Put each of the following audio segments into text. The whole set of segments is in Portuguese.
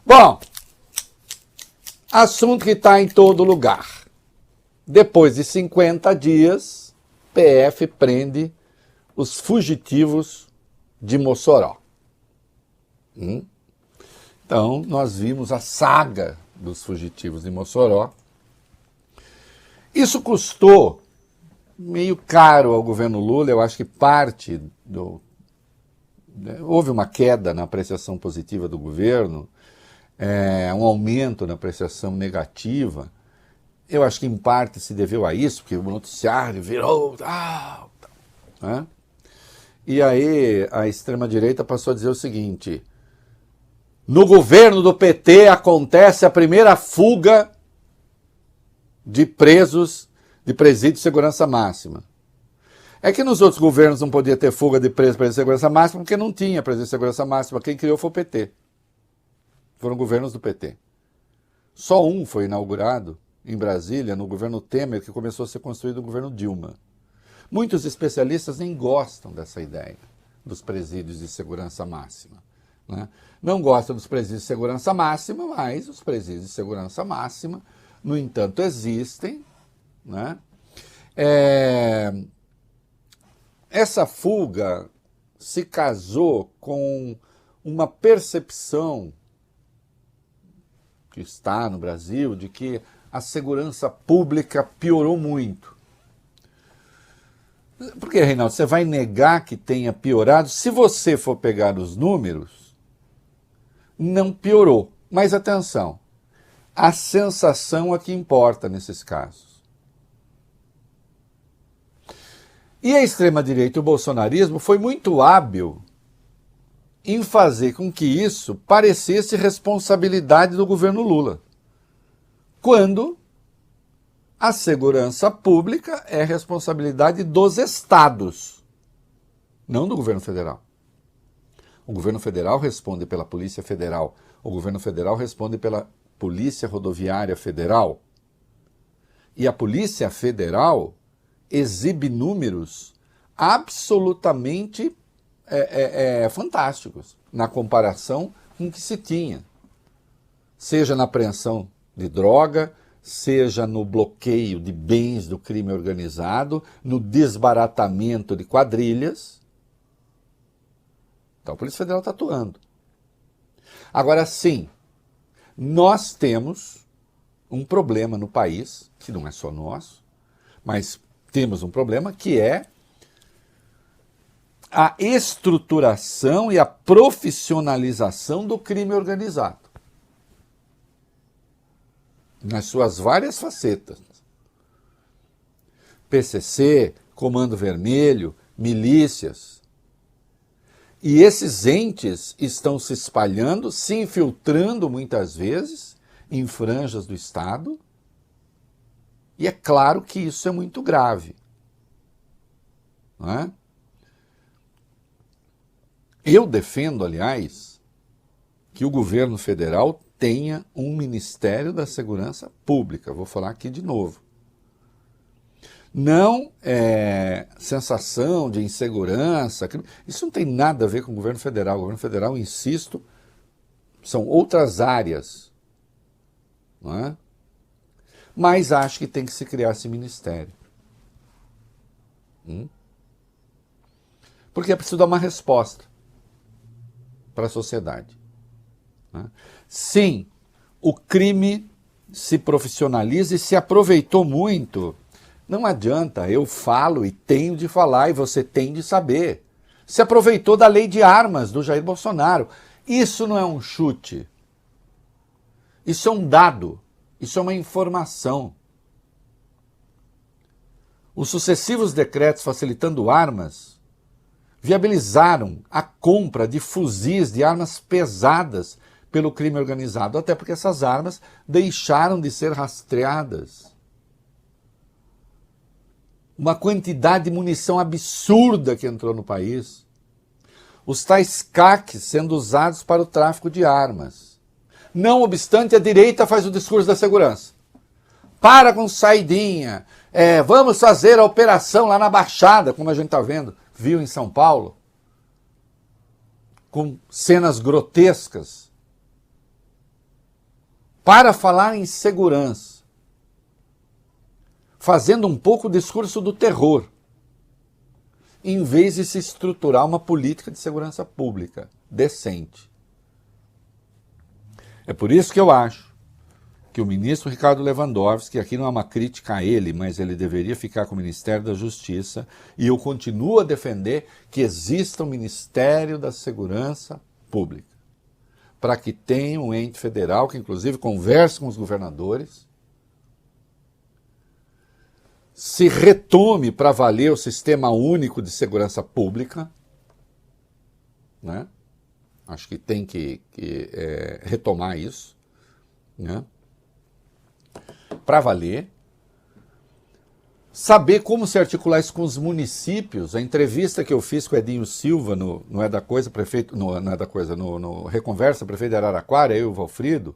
Bom, assunto que está em todo lugar. Depois de 50 dias, PF prende os fugitivos de Mossoró. Então, nós vimos a saga dos fugitivos de Mossoró. Isso custou meio caro ao governo Lula, eu acho que parte do... Houve uma queda na apreciação positiva do governo, um aumento na apreciação negativa. Eu acho que em parte se deveu a isso, porque o noticiário virou... né? E aí a extrema-direita passou a dizer o seguinte: no governo do PT acontece a primeira fuga de presos de presídio de segurança máxima. É que nos outros governos não podia ter fuga de presos de segurança máxima porque não tinha presídio de segurança máxima. Quem criou foi o PT. Foram governos do PT. Só um foi inaugurado em Brasília, no governo Temer, que começou a ser construído no governo Dilma. Muitos especialistas nem gostam dessa ideia dos presídios de segurança máxima, né? Não gostam dos presídios de segurança máxima, mas os presídios de segurança máxima, no entanto, existem, né? Essa fuga se casou com uma percepção que está no Brasil de que a segurança pública piorou muito. Por que, Reinaldo? Você vai negar que tenha piorado? Se você for pegar os números, não piorou. Mas atenção, a sensação é que importa nesses casos. E a extrema-direita e o bolsonarismo foi muito hábil em fazer com que isso parecesse responsabilidade do governo Lula, quando a segurança pública é responsabilidade dos estados, não do governo federal. O governo federal responde pela Polícia Federal, o governo federal responde pela Polícia Rodoviária Federal. E a Polícia Federal exibe números absolutamente fantásticos na comparação com o que se tinha, seja na apreensão de droga, seja no bloqueio de bens do crime organizado, no desbaratamento de quadrilhas. Então a Polícia Federal está atuando. Agora sim, nós temos um problema no país, que não é só nosso, mas temos um problema que é a estruturação e a profissionalização do crime organizado, nas suas várias facetas. PCC, Comando Vermelho, milícias. E esses entes estão se espalhando, se infiltrando muitas vezes em franjas do Estado. E é claro que isso é muito grave, não é? Eu defendo, aliás, que o governo federal tenha um Ministério da Segurança Pública. Vou falar aqui de novo. Não sensação de insegurança. Isso não tem nada a ver com o governo federal. O governo federal, insisto, são outras áreas, não é? Mas acho que tem que se criar esse ministério. Porque é preciso dar uma resposta para a sociedade. Sim, o crime se profissionaliza e se aproveitou muito. Não adianta, eu falo e tenho de falar e você tem de saber. Se aproveitou da lei de armas do Jair Bolsonaro. Isso não é um chute. Isso é um dado. Isso é uma informação. Os sucessivos decretos facilitando armas viabilizaram a compra de fuzis, de armas pesadas pelo crime organizado, até porque essas armas deixaram de ser rastreadas. Uma quantidade de munição absurda que entrou no país. Os tais CACs sendo usados para o tráfico de armas. Não obstante, a direita faz o discurso da segurança. Para com saidinha. Vamos fazer a operação lá na Baixada, como a gente está vendo. Viu em São Paulo? Com cenas grotescas. para falar em segurança, fazendo um pouco o discurso do terror, em vez de se estruturar uma política de segurança pública decente. É por isso que eu acho que o ministro Ricardo Lewandowski, aqui não é uma crítica a ele, mas ele deveria ficar com o Ministério da Justiça, e eu continuo a defender que exista um Ministério da Segurança Pública, para que tenha um ente federal que inclusive converse com os governadores, se retome para valer o Sistema Único de Segurança Pública, né? Acho que tem que retomar isso, né? Para valer, saber como se articular isso com os municípios. A entrevista que eu fiz com o Edinho Silva no É da Coisa, prefeito, no Reconversa, prefeito de Araraquara, eu e o Valfrido,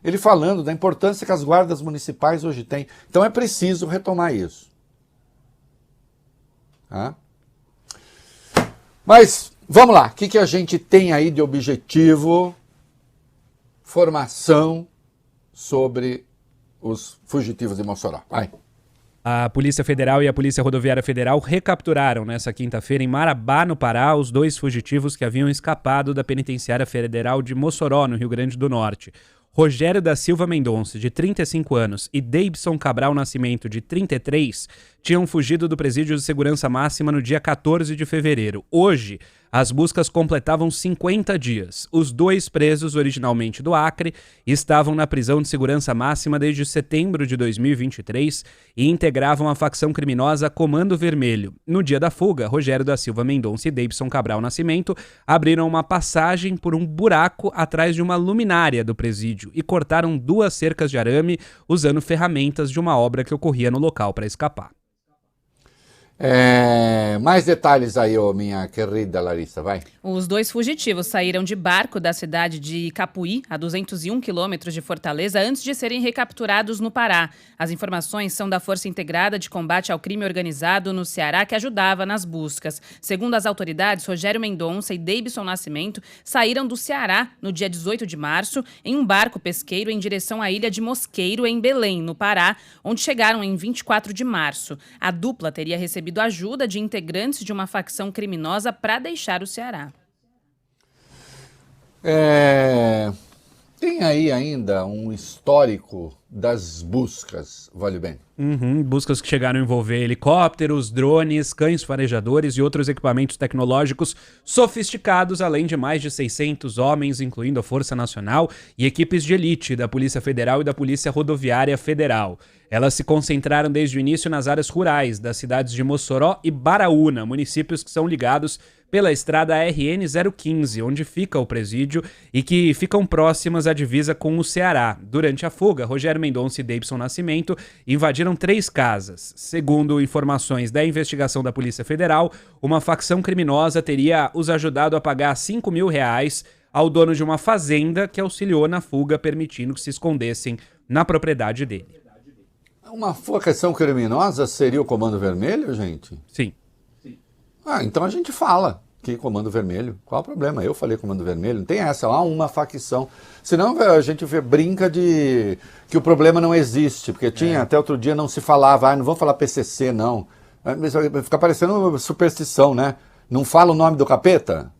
ele falando da importância que as guardas municipais hoje têm. Então é preciso retomar isso. Tá? Mas vamos lá, o que a gente tem aí de objetivo? Formação sobre os fugitivos de Mossoró. Vai. A Polícia Federal e a Polícia Rodoviária Federal recapturaram nesta quinta-feira em Marabá, no Pará, os 2 fugitivos que haviam escapado da Penitenciária Federal de Mossoró, no Rio Grande do Norte. Rogério da Silva Mendonça, de 35 anos, e Deibson Cabral Nascimento, de 33, tinham fugido do presídio de segurança máxima no dia 14 de fevereiro. Hoje, as buscas completavam 50 dias. Os 2 presos, originalmente do Acre, estavam na prisão de segurança máxima desde setembro de 2023 e integravam a facção criminosa Comando Vermelho. No dia da fuga, Rogério da Silva Mendonça e Deibson Cabral Nascimento abriram uma passagem por um buraco atrás de uma luminária do presídio e cortaram 2 cercas de arame usando ferramentas de uma obra que ocorria no local para escapar. Mais detalhes aí, minha querida Larissa, vai. Os 2 fugitivos saíram de barco da cidade de Capuí, a 201 quilômetros de Fortaleza, antes de serem recapturados no Pará. As informações são da Força Integrada de Combate ao Crime Organizado no Ceará, que ajudava nas buscas. Segundo as autoridades, Rogério Mendonça e Deibson Nascimento saíram do Ceará no dia 18 de março em um barco pesqueiro em direção à ilha de Mosqueiro, em Belém, no Pará, onde chegaram em 24 de março. A dupla teria recebido ajuda de integrantes de uma facção criminosa para deixar o Ceará. Tem aí ainda um histórico das buscas, vale bem? Buscas que chegaram a envolver helicópteros, drones, cães farejadores e outros equipamentos tecnológicos sofisticados, além de mais de 600 homens, incluindo a Força Nacional e equipes de elite da Polícia Federal e da Polícia Rodoviária Federal. Elas se concentraram desde o início nas áreas rurais das cidades de Mossoró e Baraúna, municípios que são ligados pela estrada RN 015, onde fica o presídio e que ficam próximas à divisa com o Ceará. Durante a fuga, Rogério Mendonça e Deibson Nascimento invadiram 3 casas. Segundo informações da investigação da Polícia Federal, uma facção criminosa teria os ajudado a pagar R$5 mil ao dono de uma fazenda que auxiliou na fuga, permitindo que se escondessem na propriedade dele. Uma facção criminosa seria o Comando Vermelho, gente? Sim. Então a gente fala que Comando Vermelho. Qual o problema? Eu falei Comando Vermelho. Não tem essa, uma facção. Senão a gente brinca de que o problema não existe, porque tinha até outro dia não se falava, não vou falar PCC não. Fica parecendo superstição, né? Não fala o nome do capeta?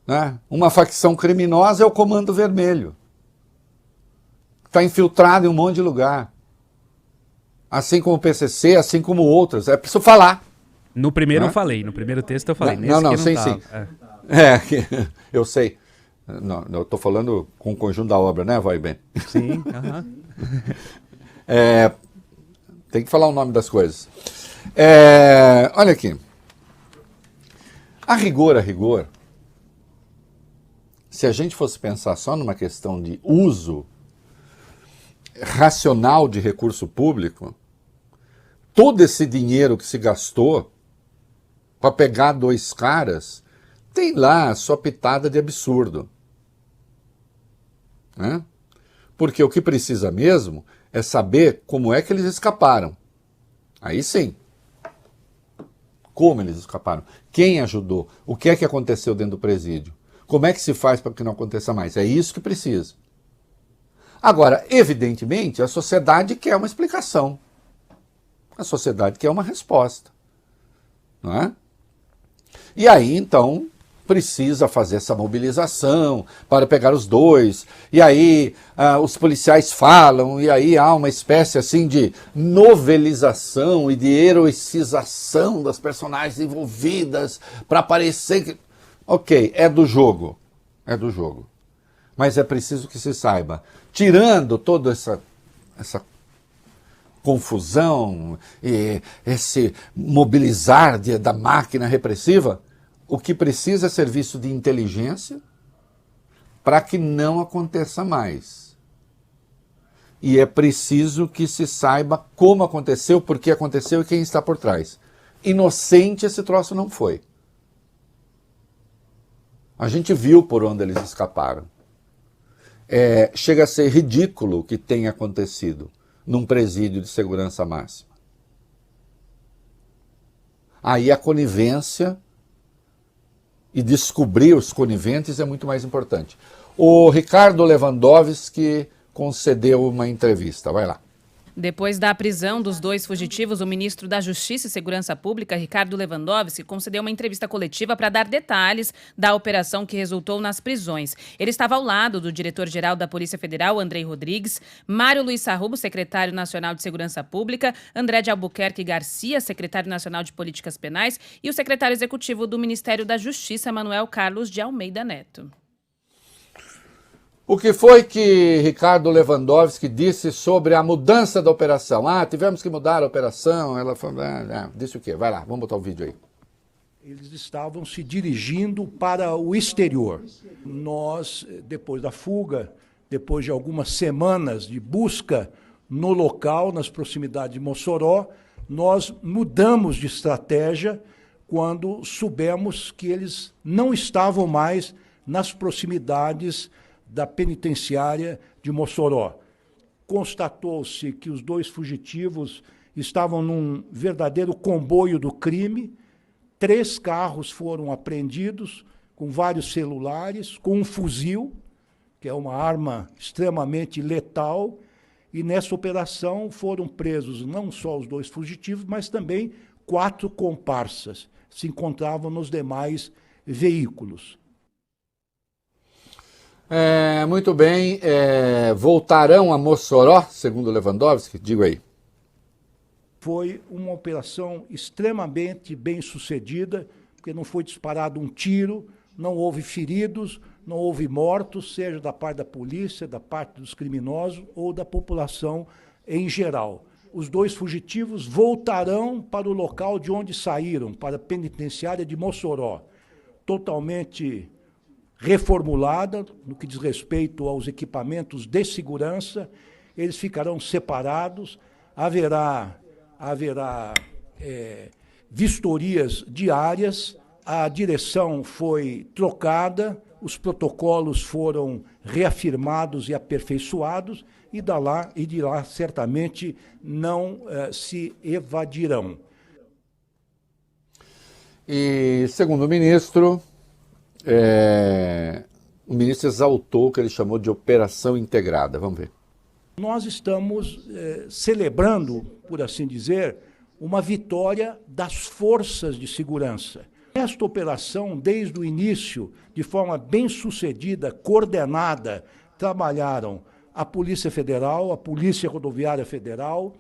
Né? Uma facção criminosa é o Comando Vermelho. Está infiltrado em um monte de lugar. Assim como o PCC, assim como outras. É preciso falar. No primeiro eu falei, no primeiro texto eu falei. Não, sim. Eu sei. Não, eu estou falando com o conjunto da obra, né, vai bem? Sim, tem que falar o nome das coisas. Olha aqui. A rigor, se a gente fosse pensar só numa questão de uso racional de recurso público, todo esse dinheiro que se gastou para pegar 2 caras tem lá a sua pitada de absurdo. Né? Porque o que precisa mesmo é saber como é que eles escaparam. Aí sim. Como eles escaparam? Quem ajudou? O que é que aconteceu dentro do presídio? Como é que se faz para que não aconteça mais? É isso que precisa. Agora, evidentemente, a sociedade quer uma explicação. A sociedade quer uma resposta. Não é? E aí, então, precisa fazer essa mobilização para pegar os dois. E aí, os policiais falam, e aí há uma espécie assim de novelização e de heroicização das personagens envolvidas para parecer que... Ok, é do jogo. É do jogo. Mas é preciso que se saiba, tirando toda essa confusão e esse mobilizar da máquina repressiva, o que precisa é serviço de inteligência para que não aconteça mais. E é preciso que se saiba como aconteceu, por que aconteceu e quem está por trás. Inocente esse troço não foi. A gente viu por onde eles escaparam. Chega a ser ridículo o que tenha acontecido num presídio de segurança máxima. Aí a conivência e descobrir os coniventes é muito mais importante. O Ricardo Lewandowski concedeu uma entrevista. Vai lá. Depois da prisão dos dois fugitivos, o ministro da Justiça e Segurança Pública, Ricardo Lewandowski, concedeu uma entrevista coletiva para dar detalhes da operação que resultou nas prisões. Ele estava ao lado do diretor-geral da Polícia Federal, Andrei Rodrigues, Mário Luiz Sarrubo, secretário nacional de Segurança Pública, André de Albuquerque Garcia, secretário nacional de Políticas Penais, e o secretário executivo do Ministério da Justiça, Manuel Carlos de Almeida Neto. O que foi que Ricardo Lewandowski disse sobre a mudança da operação? Tivemos que mudar a operação. Ela falou, disse o quê? Vai lá, vamos botar o vídeo aí. Eles estavam se dirigindo para o exterior. Nós, depois da fuga, depois de algumas semanas de busca no local, nas proximidades de Mossoró, nós mudamos de estratégia quando soubemos que eles não estavam mais nas proximidades da penitenciária de Mossoró. Constatou-se que os dois fugitivos estavam num verdadeiro comboio do crime. 3 carros foram apreendidos, com vários celulares, com um fuzil, que é uma arma extremamente letal, e nessa operação foram presos não só os 2 fugitivos, mas também 4 comparsas, se encontravam nos demais veículos. Muito bem. Voltarão a Mossoró, segundo Lewandowski? Diga aí. Foi uma operação extremamente bem sucedida, porque não foi disparado um tiro, não houve feridos, não houve mortos, seja da parte da polícia, da parte dos criminosos ou da população em geral. Os 2 fugitivos voltarão para o local de onde saíram, para a penitenciária de Mossoró, totalmente reformulada no que diz respeito aos equipamentos de segurança. Eles ficarão separados, haverá vistorias diárias, a direção foi trocada, os protocolos foram reafirmados e aperfeiçoados, e de lá certamente não se evadirão. E, segundo o ministro, o ministro exaltou o que ele chamou de operação integrada. Vamos ver. Nós estamos celebrando, por assim dizer, uma vitória das forças de segurança. Esta operação, desde o início, de forma bem sucedida, coordenada, trabalharam a Polícia Federal, a Polícia Rodoviária Federal,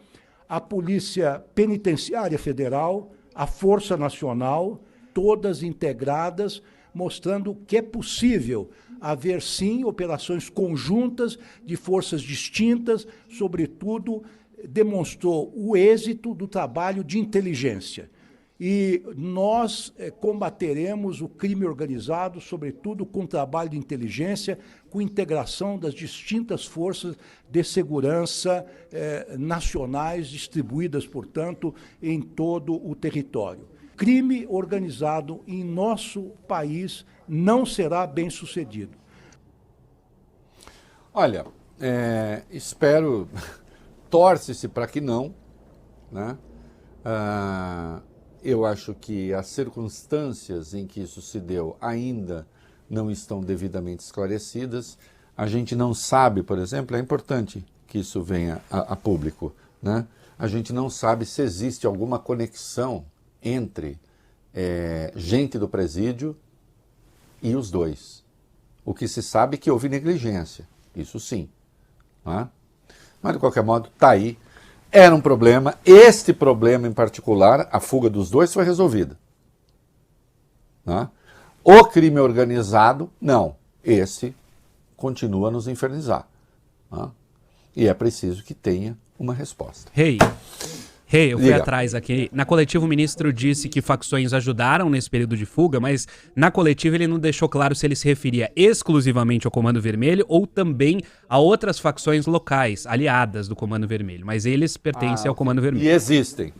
a Polícia Penitenciária Federal, a Força Nacional, todas integradas, mostrando que é possível haver, sim, operações conjuntas de forças distintas, sobretudo demonstrou o êxito do trabalho de inteligência. E nós combateremos o crime organizado, sobretudo com trabalho de inteligência, com integração das distintas forças de segurança nacionais, distribuídas, portanto, em todo o território. Crime organizado em nosso país não será bem sucedido. Olha, espero, torce-se para que não, né? Eu acho que as circunstâncias em que isso se deu ainda não estão devidamente esclarecidas. A gente não sabe, por exemplo, é importante que isso venha a público, né? A gente não sabe se existe alguma conexão entre gente do presídio e os dois. O que se sabe é que houve negligência, isso sim. Né? Mas, de qualquer modo, está aí. Era um problema. Este problema em particular, a fuga dos dois, foi resolvida. Né? O crime organizado, não. Esse continua a nos infernizar. Né? E é preciso que tenha uma resposta. Eu fui Liga. atrás aqui. Na coletiva, o ministro disse que facções ajudaram nesse período de fuga, mas na coletiva ele não deixou claro se ele se referia exclusivamente ao Comando Vermelho ou também a outras facções locais, aliadas do Comando Vermelho. Mas eles pertencem ao Comando Vermelho. E existem.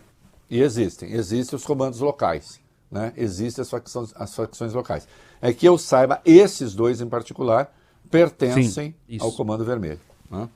Existem os comandos locais. Né? Existem as facções locais. É que eu saiba, esses dois em particular pertencem Sim, isso. ao Comando Vermelho. Né?